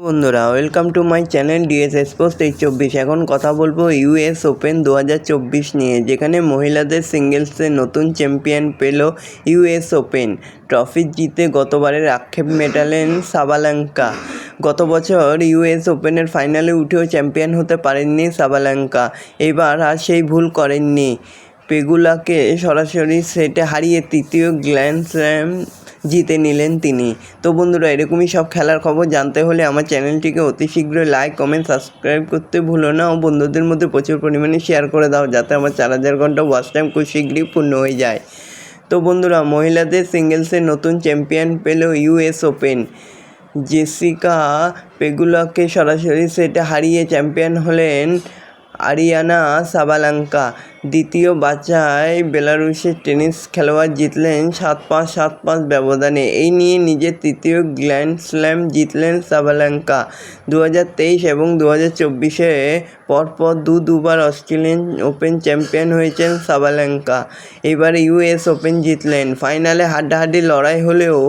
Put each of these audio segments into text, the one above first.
বন্ধুরা welcome to my channel DS sports 24। এখন কথা বলবো ইউএস ওপেন 2024 নিয়ে, যেখানে মহিলাদের সিঙ্গেলসে নতুন চ্যাম্পিয়ন পেল ইউএস ওপেন। ট্রফি জিতে গতবারের আক্ষেপ মেটালেন সাবালেঙ্কা। গত বছর ইউএস ওপেনের ফাইনালে উঠেও চ্যাম্পিয়ন হতে পারেননি সাবালেঙ্কা। এবার আর সেই ভুল করেননি। পেগুলাকে সরাসরি সেটে হারিয়ে তৃতীয় গ্র্যান্ড স্ল্যাম জিতে নিলেন তিনি। তো বন্ধুরা, এরকমই সব খেলার খবর জানতে হলে আমার চ্যানেলটিকে অতি শীঘ্রই লাইক, কমেন্ট, সাবস্ক্রাইব করতে ভুলো না ও বন্ধুদের মধ্যে প্রচুর পরিমাণে শেয়ার করে দাও, যাতে আমার 4000 ঘন্টা ওয়াচ টাইম খুব শীঘ্রই পূর্ণ হয়ে যায়। তো বন্ধুরা, মহিলাদের সিঙ্গেলসে নতুন চ্যাম্পিয়ন পেল ইউএস ওপেন। জেসিকা পেগুলাকে সরাসরি সেটে হারিয়ে চ্যাম্পিয়ন হলেন আরিয়ানা সাবালেঙ্কা। দ্বিতীয় বাছাই বেলারুশের টেনিস খেলোয়াড় জিতলেন 7-5, 7-5 ব্যবধানে। এই নিয়ে নিজের তৃতীয় গ্র্যান্ড স্ল্যাম জিতলেন সাবালেঙ্কা। 2023 এবং 2024-এ পরপর দুবার অস্ট্রেলিয়ান ওপেন চ্যাম্পিয়ন হয়েছেন সাবালেঙ্কা। এবারে ইউএস ওপেন জিতলেন। ফাইনালে হাড্ডাহাড্ডি লড়াই হলেও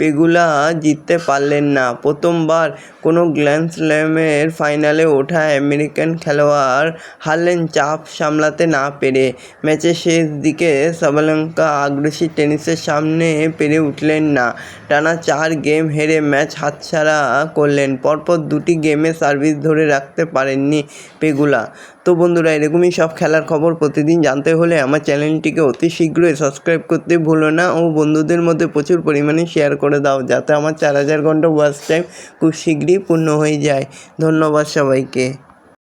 পেগুলা জিততে পারলেন না। প্রথমবার কোনো গ্র্যান্ড স্ল্যামের ফাইনালে ওঠা আমেরিকান খেলোয়াড় হারলেন চাপ সামলাতে না পেরে। ম্যাচের শেষ দিকে সাবালেঙ্কা আগ্রাসী টেনিসের সামনে পেরে উঠলেন না। টানা 4 গেম হেরে ম্যাচ হাতছাড়া করলেন। পরপর 2টি গেমে সার্ভিস ধরে রাখতে পারেননি পেগুলা। তো বন্ধুরা, এরকমই সব খেলার খবর প্রতিদিন জানতে হলে আমার চ্যানেলটিকে অতি শীঘ্রই সাবস্ক্রাইব করতে ভুলো না ও বন্ধুদের মধ্যে প্রচুর পরিমাণে শেয়ার করে দাও, যাতে আমার 4000 ঘন্টা ওয়াচ টাইম খুব শীঘ্রই পূর্ণ হয়ে যায়। ধন্যবাদ সবাইকে।